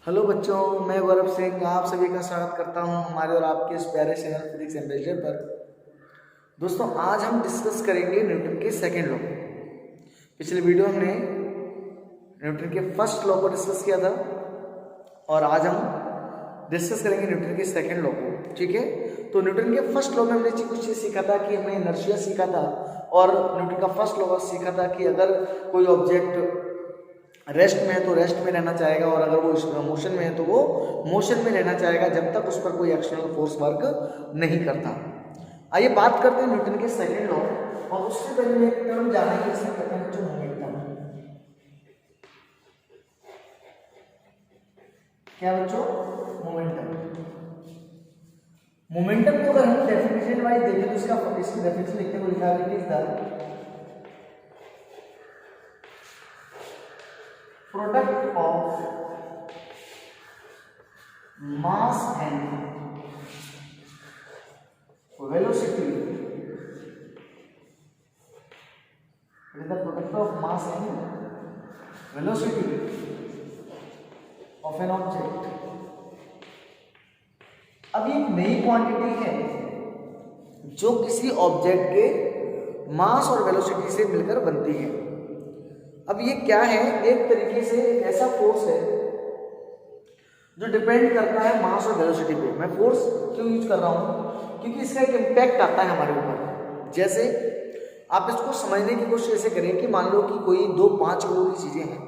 Hello बच्चों, मैं गौरव सिंह आप सभी का स्वागत करता हूं हमारे और आपके इस प्यारे चैनल फिजिक्स एम्बेसडर पर। दोस्तों, आज हम डिस्कस करेंगे न्यूटन के सेकंड लॉ। पिछले वीडियो हमने न्यूटन के फर्स्ट लॉ को डिस्कस किया था और आज हम डिस्कस करेंगे न्यूटन के सेकंड लॉ को। ठीक है, तो न्यूटन के फर्स्ट लॉ में हमने कुछ चीज़ सीखा था कि हमने इनर्शिया सीखा था और न्यूटन का फर्स्ट लॉ सीखा था कि अगर कोई ऑब्जेक्ट रेस्ट में है तो रेस्ट में रहना चाहेगा और अगर वो मोशन में है तो वो मोशन में रहना चाहेगा जब तक उस पर कोई एक्सटर्नल फोर्स वर्क नहीं करता। आइए बात करते हैं न्यूटन के सेकंड लॉ और उससे पहले एक टर्म जानेंगे जिसे कहते हैं जो मोमेंटम। क्या बच्चों? मोमेंटम। मोमेंटम को अगर हम डेफिनेशन वाइज देखें तो इसकी डेफिनेशन लिखते हुए लिखा है it is the product of mass and velocity. It is the product of mass and velocity of an object. अब ये एक नई क्वांटिटी है जो किसी ऑब्जेक्ट के मास और वेलोसिटी से मिलकर बनती है। अब ये क्या है? एक तरीके से एक ऐसा फोर्स है जो डिपेंड करता है मास और वेलोसिटी पे। मैं फोर्स क्यों यूज कर रहा हूँ? क्योंकि इसका एक इम्पैक्ट आता है हमारे ऊपर। जैसे आप इसको समझने की कोशिश ऐसे करें कि मान लो कि कोई दो 5 किलो की चीजें हैं।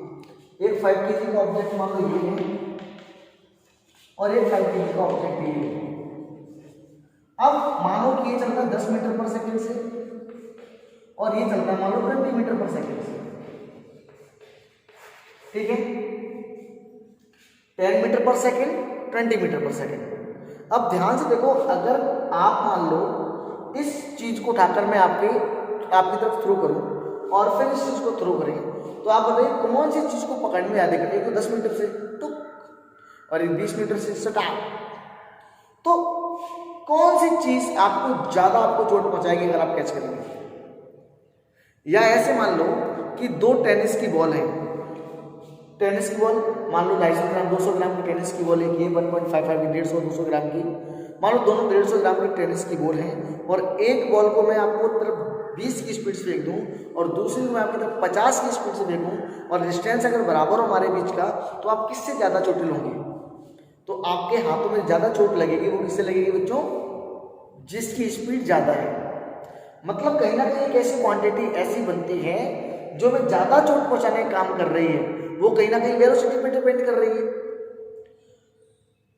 एक 5 kg का ऑब्जेक्ट मान लो ये है और एक 5 kg का ऑब्जेक्ट ये है। अब मानो कि ये चलता है 10 मीटर पर सेकेंड से और ये चलता है मान लो 20 मीटर पर सेकेंड से। ठीक है, 10 मीटर पर सेकेंड, 20 मीटर पर सेकेंड। अब ध्यान से देखो, अगर आप मान लो इस चीज को उठाकर मैं आपकी तरफ थ्रो करूं और फिर इस चीज को थ्रो करें तो आप बताइए कौन सी चीज को पकड़ने में ज्यादा करेंगे? तो 10 मीटर से टुक और 20 मीटर से सटा, तो कौन सी चीज आपको ज्यादा चोट पहुंचाएगी अगर आप कैच करेंगे? या ऐसे मान लो कि दो टेनिस की बॉल है। टेनिस की बॉल मान लो 250 ग्राम 200 ग्राम की टेनिस की बॉल है, ये 1.55 150 200 ग्राम की। मान लो दोनों 150 ग्राम की टेनिस की बॉल है और एक बॉल को मैं आपको तरफ 20 की स्पीड से फेंक दूं और दूसरी को मैं आपकी तरफ 50 की स्पीड से फेंकूं और डिस्टेंस अगर बराबर हो हमारे बीच का, तो आप किससे ज्यादा चोटिल होंगे? तो आपके हाथों में ज्यादा चोट लगेगी। वो किससे लगेगी बच्चों? जिसकी स्पीड ज्यादा है। मतलब कहीं ना कहीं एक ऐसी क्वांटिटी ऐसी बनती है जो में ज्यादा चोट पहुंचाने का काम कर रही है, वो कहीं ना कहीं वेलोसिटी पे डिपेंड कर रही है।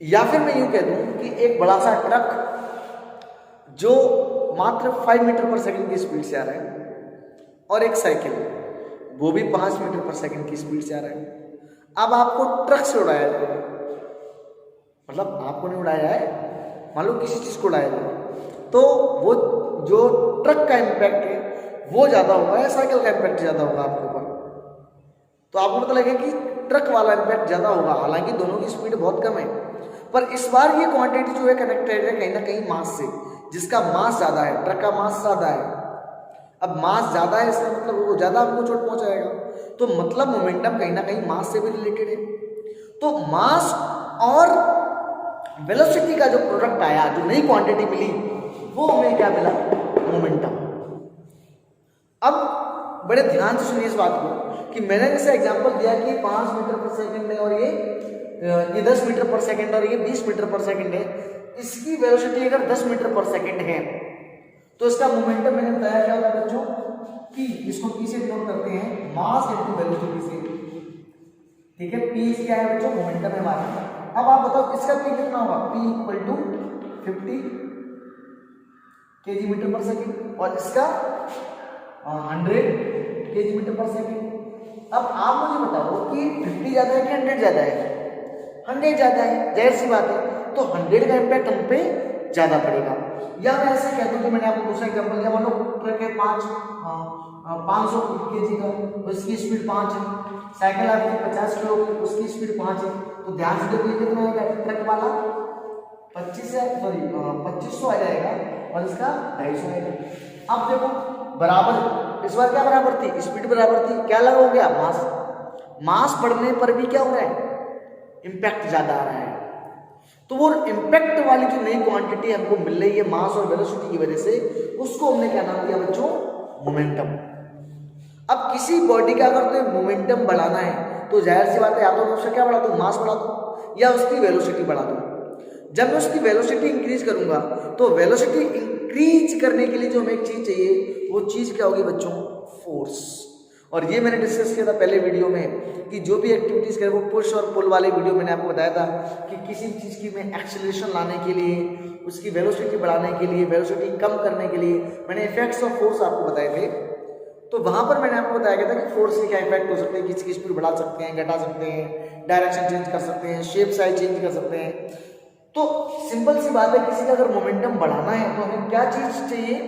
या फिर मैं यूं कह दूं कि एक बड़ा सा ट्रक जो मात्र 5 मीटर पर सेकंड की स्पीड से आ रहा है और एक साइकिल वो भी 5 मीटर पर सेकंड की स्पीड से आ रहा है। अब आपको ट्रक से उड़ाया जाएगा, मतलब आपको नहीं उड़ाया है, मान लो किसी चीज को उड़ाया जाए, तो वो जो ट्रक का इम्पैक्ट है वो ज्यादा होगा या साइकिल का इम्पैक्ट ज्यादा होगा आपके ऊपर? तो आपको पता लगेगा कि ट्रक वाला इम्पैक्ट ज्यादा होगा। हालांकि दोनों की स्पीड बहुत कम है, पर इस बार ये क्वांटिटी जो है कनेक्टेड है कहीं ना कहीं मास से, जिसका मास ज्यादा है। ट्रक का मास ज्यादा है। अब मास ज्यादा है इसका मतलब वो ज्यादा आपको चोट पहुंचाएगा। तो मतलब मोमेंटम कहीं ना कहीं मास से भी रिलेटेड है। तो मास और वेलोसिटी का जो प्रोडक्ट आया, जो नई क्वांटिटी मिली, वो हमें क्या मिला? मोमेंटम। अब बड़े ध्यान से सुनिए इस बात को कि मैंने जैसे एग्जांपल दिया कि 5 मीटर पर सेकंड है और ये 10 मीटर पर सेकंड और ये 20 मीटर पर सेकंड है। इसकी वेलोसिटी अगर 10 मीटर पर सेकंड है तो इसका मोमेंटम मैंने बताया क्या होगा बच्चों? कि इसको पी से डिनोट करते हैं मास इनटू वेलोसिटी से। ठीक है, पी क्या है बच्चों? मोमेंटम है हमारा। अब आप बताओ इसका पी कितना होगा? P equal to 50 kg metre per second और इसका 100 kg मीटर पर सेकंड। अब आप मुझे बताओ कि 50 ज्यादा है कि 100 ज्यादा है? 100 ज्यादा है, जाहिर सी बात है। तो 100 का इम्पैक्ट हम पे ज्यादा पड़ेगा। या मैं ऐसे कह दूं कि मैंने आपको दूसरा एग्जांपल दिया, मान लो ट्रक है 500 kg का, उसकी स्पीड 5 है। साइकिल आपकी 50 किलो की, उसकी स्पीड 5 है। तो ध्यान से देखो ये कितना आएगा? ट्रक वाला 2500 आ जाएगा और इसका 250 आएगा। अब देखो बराबर, इस बार क्या बराबर थी? स्पीड बराबर थी। क्या लगा हो गया? मास। मास बढ़ने पर भी क्या हो रहा है? इम्पैक्ट ज्यादा आ रहा है। तो वो इम्पैक्ट वाली जो नई क्वांटिटी हमको मिल रही है मास और वेलोसिटी की वजह से, उसको हमने क्या नाम दिया बच्चों? मोमेंटम। अब किसी बॉडी का अगर तुम्हें मोमेंटम बढ़ाना है तो जाहिर सी बात है, या तो उसका क्या बढ़ा दो, मास बढ़ा दो, या उसकी वेलोसिटी बढ़ा दो। जब मैं उसकी वेलोसिटी इंक्रीज करूंगा तो वेलोसिटी इंक्रीज करने के लिए जो हमें एक चीज चाहिए, वो चीज क्या होगी बच्चों? फोर्स। और ये मैंने डिस्कस किया था पहले वीडियो में कि जो भी एक्टिविटीज करें, वो पुश और पुल वाले वीडियो मैंने आपको बताया था कि किसी भी चीज की में एक्सेलरेशन लाने के लिए, उसकी वेलोसिटी बढ़ाने के लिए, वेलोसिटी कम करने के लिए मैंने इफेक्ट्स ऑफ फोर्स आपको बताए थे। तो वहां पर मैंने आपको बताया था कि फोर्स के क्या इफेक्ट हो सकते हैं, किसी की स्पीड बढ़ा सकते हैं, घटा सकते हैं, डायरेक्शन चेंज कर सकते हैं, शेप साइज चेंज कर सकते हैं। तो सिंपल सी बात है, किसी का अगर मोमेंटम बढ़ाना है तो हमें क्या चीज चाहिए?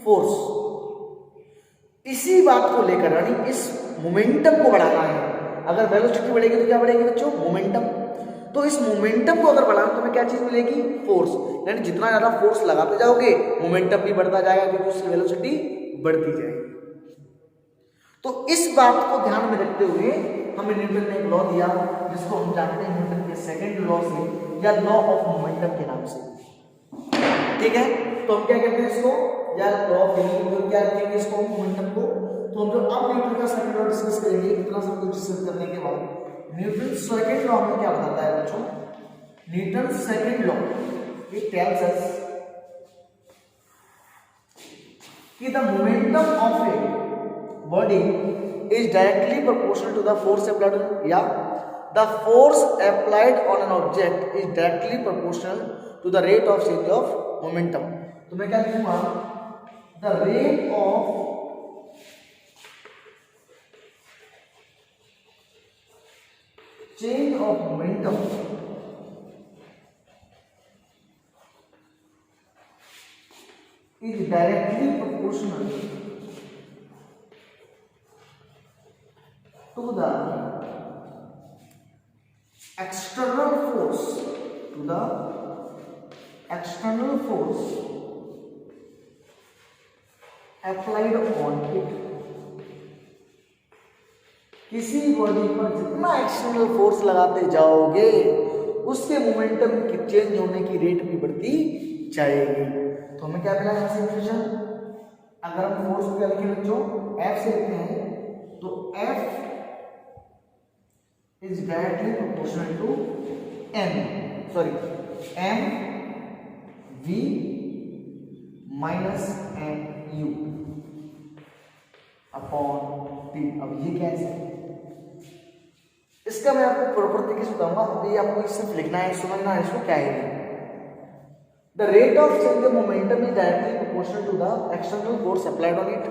फोर्स। इसी बात को लेकर, यानी इस मोमेंटम को बढ़ाना है। अगर वेलोसिटी बढ़ेगी तो क्या बढ़ेगी बच्चों? मोमेंटम। तो इस मोमेंटम को अगर बढ़ाना तो हमें क्या चीज मिलेगी? फोर्स। यानी जितना ज्यादा फोर्स लगाते जाओगे मोमेंटम भी बढ़ता जाएगा, क्योंकि उसकी वेलोसिटी बढ़ती जाएगी। तो इस बात को ध्यान में रखते हुए हमें न्यूटन ने एक लॉ दिया, जिसको हम जानते हैं न्यूटन के सेकंड लॉ से, या लॉ ऑफ मोमेंटम के नाम से। ठीक है, तो हम क्या कहते हैं इसको? या लॉ ऑफ मोमेंटम। क्या कहेंगे इसको? मोमेंटम को। तो हम जो अब न्यूटन का सेकंड लॉ डिस्कस करेंगे, इतना सब कुछ डिस्कस करने के बाद न्यूटन सेकंड लॉ में क्या बताता है बच्चों? Newton second law it tells us कि the momentum of a body is directly proportional to the force applied on, yeah, the force applied on an object is directly proportional to the rate of change of momentum. तो मैं क्या लिखूंगा? the rate of change of momentum is directly proportional to the external force, to the external force applied on it. किसी body पर जितना external force लगाते जाओगे उसके मोमेंटम की चेंज होने की रेट भी बढ़ती जाएगी। तो हमें क्या मिला यहाँ से इक्वेशन? अगर हम फोर्स को क्या लिखें बच्चों? F से लिखते हैं, तो F is directly proportional to m v minus mu upon t। अब ये कैसे? इसका मैं आपको प्रॉपर तरीके से बताऊंगा। अभी आपको सिर्फ लिखना है, समझना है इसको क्या है। The rate of change of momentum is directly proportional to the external force applied on it.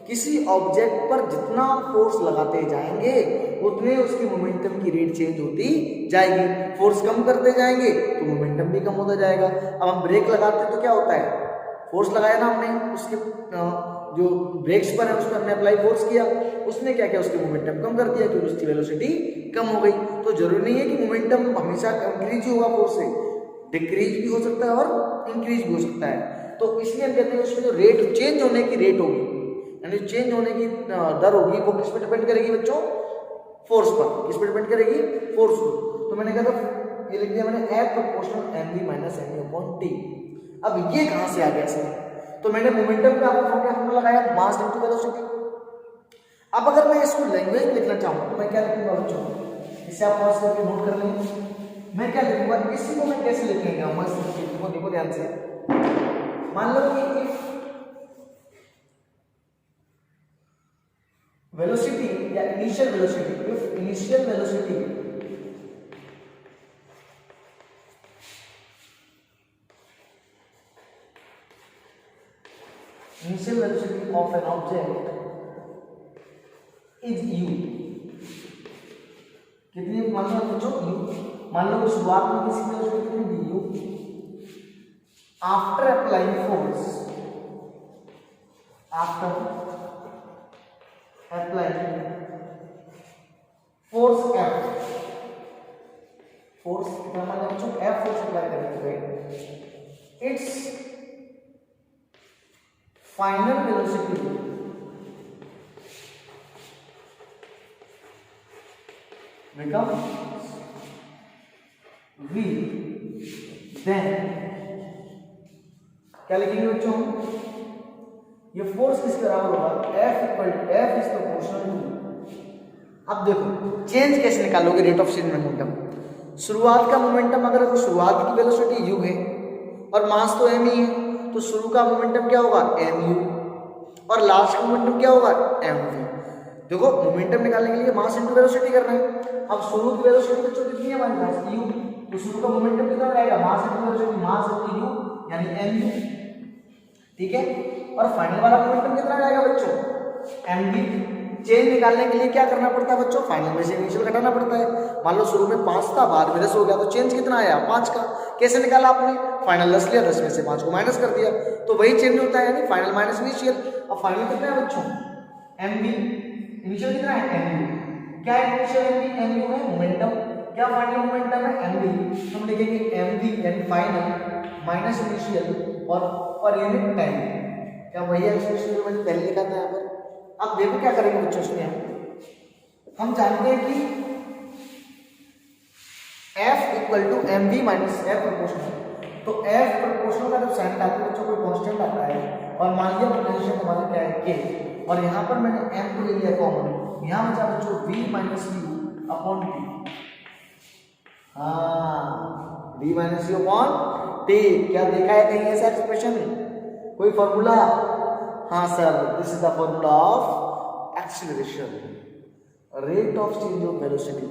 किसी ऑब्जेक्ट पर जितना फोर्स लगाते जाएंगे उतने उसकी मोमेंटम की रेट चेंज होती जाएगी। फोर्स कम करते जाएंगे तो मोमेंटम भी कम होता जाएगा। अब हम ब्रेक लगाते हैं तो क्या होता है? फोर्स लगाया ना हमने, उसके जो ब्रेक्स पर है उस पर हमने अप्लाई फोर्स किया, उसने क्या किया? उसकी मोमेंटम कम कर दिया, क्योंकि उसकी वेलोसिटी कम हो गई। तो जरूरी नहीं है कि मोमेंटम हमेशा इंक्रीज ही होगा फोर्स से, डिक्रीज भी हो सकता है और इंक्रीज भी हो सकता है। तो इसलिए हम कहते हैं उसमें जो रेट चेंज होने की रेट होगी, यानी चेंज होने की दर होगी, वो किस पर डिपेंड करेगी बच्चों? फोर्स पर। किस पर डिपेंड करेगी? फोर्स पर। तो मैंने कहा था, ये लिख दिया मैंने, F proportional mv minus mu upon t। अब ये कहां से आ गया सर? तो मैंने मोमेंटम का आपको फॉर्मूला लगाया, मास इनटू वेलोसिटी। अब अगर मैं इसको लैंग्वेज में लिखना चाहूँ तो मैं क्या लिखूंगा बच्चों? इसे आप पास करके नोट कर लें। मैं क्या लिखूंगा? इसी को मैं कैसे लिखेंगे? हम देखो ध्यान से। मान लो कि इफ वेलोसिटी या initial velocity, if initial velocity of an object is u। कितनी मान लो बच्चों? u। मान लो शुरुआत में किसी वेलोसिटी कितनी दी? u। After applying force, after applying force F, force कितना मान बच्चों? F फोर्स अप्लाई करने पे its final velocity become v, then क्या लिखेंगे बच्चों हम, ये फोर्स किसके बराबर होगा, F इज प्रोपोर्शनल टू। अब देखो चेंज कैसे निकालोगे रेट ऑफ चेंज मोमेंटम। शुरुआत का मोमेंटम अगर तो शुरुआत की वेलोसिटी u है और मास तो m ही है, तो शुरू का मोमेंटम क्या होगा mu और लास्ट का मोमेंटम क्या होगा mv। देखो मोमेंटम निकालने के लिए मास इनटू वेलोसिटी करना है। अब शुरू की वेलोसिटी बच्चों कितनी है हमारे पास u, तो शुरू का मोमेंटम कितना रहेगा mass into velocity, mass into u यानी mu, ठीक है। और फाइनल वाला मोमेंटम कितना रहेगा बच्चों mv। चेंज निकालने के लिए क्या करना पड़ता है बच्चों, फाइनल में से इनिशियल घटाना पड़ता है। मान लो शुरू में 5 था, बाद में 10 हो गया, तो चेंज कितना आया 5 का। कैसे निकाला आपने, फाइनल 10 लिया, 10 में से 5 को माइनस कर दिया, तो वही चेंज होता है, यानी फाइनल माइनस इनिशियल। अब फाइनल कितना है बच्चों mv, इनिशियल कितना है mu। क्या है इनिशियल mu है मोमेंटम, क्या फाइनल मोमेंटम है mv। हम लिखेंगे mv यानी फाइनल माइनस इनिशियल और पर यूनिट टाइम। क्या वही एक्सप्रेशन जो मैंने पहले लिखा था यहाँ पर। अब देखो क्या करेंगे बच्चों इसमें, हम जानते हैं कि F equal to M V minus F proportional. तो F प्रोपोर्शनल का जब साइन आता है बच्चों कोई कांस्टेंट आता है और मान लिया पोटेंशियल हमारा क्या है K, और यहाँ पर मैंने M को ले लिया कॉमन, यहाँ बचा बच्चों V minus U upon T। हाँ V minus U upon T। क्या देखा है कहीं ऐसा एक्सप्रेशन, कोई फॉर्मूला? हाँ sir, this is the formula of acceleration, rate of change of velocity.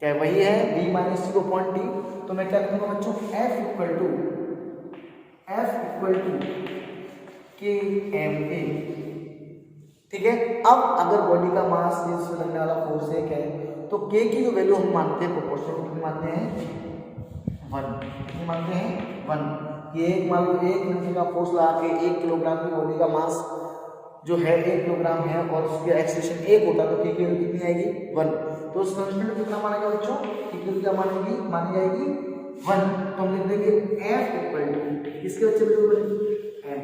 क्या वही है v minus u upon t। तो मैं क्या लिखूंगा बच्चों F equal to k m a, ठीक है। अब अगर बॉडी का मास जिसमें लगने वाला फोर्स एक है, तो k की जो वैल्यू हम मानते हैं प्रोपोर्शनल कितनी मानते हैं 1, कितनी मानते हैं 1। कि एक मान लो 1 न्यूटन का फोर्स लगा के 1 किलोग्राम की बॉडी का मास जो है 1 किलोग्राम है और उसकी एक्सेलरेशन 1 होता है, तो k की वैल्यू कितनी आएगी 1। तो उस कांस्टेंट में कितना माना गया बच्चों, k की वैल्यू क्या मानी जाएगी 1। तो हम लिख देंगे F इक्वल टू इसके बच्चे value m।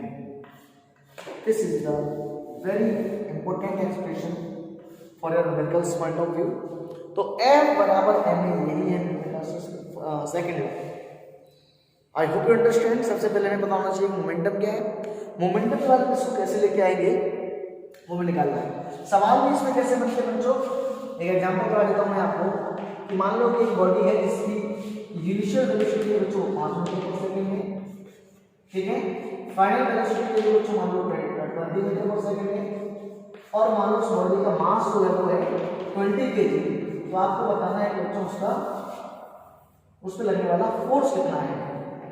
This is the very important expression for your numericals point of view. तो F बराबर m, यही है second law. I hope you understand. सबसे पहले हमें पता होना चाहिए मोमेंटम क्या है, मोमेंटम के बाद इसको कैसे लेके आएंगे वो भी निकालना है। सवाल भी इसमें कैसे बनते हैं बच्चों, एक एग्जांपल करा देता हूं मैं आपको कि मान लो कि एक बॉडी है जिसकी इनिशियल वेलोसिटी है बच्चों 5 मीटर पर सेकंड है, ठीक है। फाइनल वेलोसिटी है बच्चों मान लो 20 मीटर पर सेकंड है, और मान लो उस बॉडी का मास जो है वो है 20 kg। तो आपको बताना है कि बच्चों उसका उस पर लगने वाला फोर्स कितना है।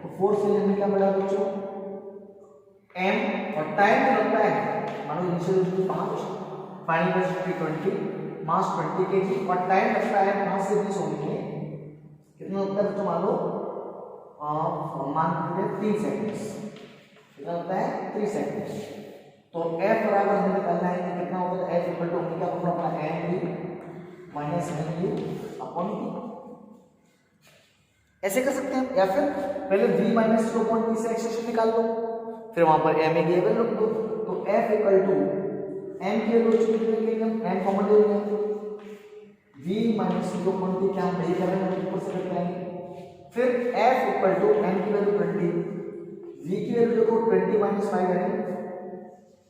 तो फोर्स से लेने का बड़ा बच्चों m, और टाइम जो लगता है मान लो इनिशियल वेलोसिटी 5, फाइनल वेलोसिटी 20, मास 20 kg, और टाइम लगता है 5 से 20 होने में कितना लगता है बच्चों, मान लो मान लीजिए 3 सेकंड्स। कितना लगता है 3 सेकंड्स। तो F बराबर हमें निकालना है कि कितना होगा, F इक्वल टू हमने क्या फॉर्मूला अपना m minus mu upon t। ऐसे कर सकते हैं, या फिर पहले v minus two upon t से एक्सप्रेशन निकाल लो, फिर वहां पर m की वैल्यू रख दो। तो F इक्वल टू m की वैल्यू कितनी लेंगे हम, m कॉमन ले लेंगे, v minus two upon t क्या हम वही कर रहे हैं ऊपर से करते हैं। फिर F इक्वल टू m की वैल्यू 20, v की वैल्यू देखो 20 माइनस 5 है,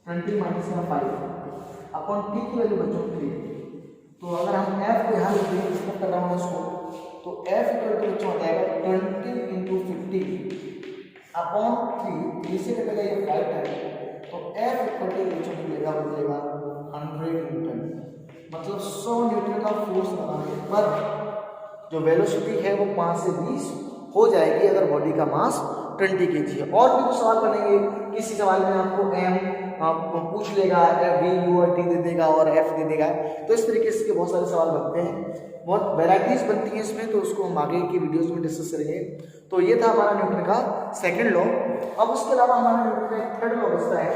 20 माइनस 5 अपॉन t की वैल्यू बच्चों 3। तो अगर हम F को यहाँ लिख दें, इसको कर रहा हूँ उसको, तो F इक्वल टू बच्चों हो जाएगा 20 इंटू 50 अपॉन 3 से कटेगा ये 5 है, तो F इक्वल टू बच्चों मिलेगा 100 न्यूटन। मतलब 100 न्यूटन का फोर्स लगाने पर जो वेलोसिटी है वो 5 से 20 हो जाएगी अगर बॉडी का मास 20 kg है। और भी कुछ सवाल बनेंगे, किसी सवाल में आपको m पूछ लेगा, v u और t दे देगा और f दे देगा। तो इस तरीके से बहुत सारे सवाल बनते हैं, बहुत वेराइटीज बनती हैं इसमें, तो उसको हम आगे की वीडियोस में डिस्कस करेंगे। तो ये था हमारा न्यूटन का सेकंड लॉ। अब उसके अलावा हमारा न्यूटन का एक थर्ड लॉ बचता है।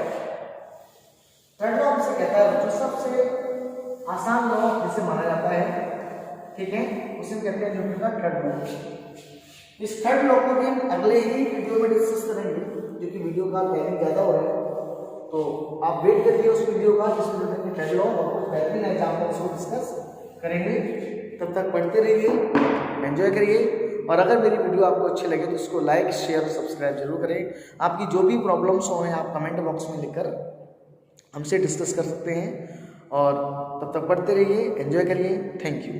थर्ड लॉ हमसे कहता है जो सबसे आसान लॉ जिसे माना जाता है, ठीक है, उसे कहते हैं न्यूटन का थर्ड लॉ। इस थर्ड लॉ को भी हम अगले ही वीडियो में डिस्कस करेंगे, जो कि वीडियो का टाइमिंग ज़्यादा हो रहा है, तो आप वेट करिए उस वीडियो का जिसमें न्यूटन के थर्ड लॉ और कुछ बेहतरीन एग्जाम्पल्स को डिस्कस करेंगे। तब तक पढ़ते रहिए, एंजॉय करिए। और अगर मेरी वीडियो आपको अच्छी लगे तो इसको लाइक, शेयर और सब्सक्राइब जरूर करें। आपकी जो भी प्रॉब्लम्स हो आप कमेंट बॉक्स में लिखकर हमसे डिस्कस कर सकते हैं। और तब तक पढ़ते रहिए, एंजॉय करिए। Thank you.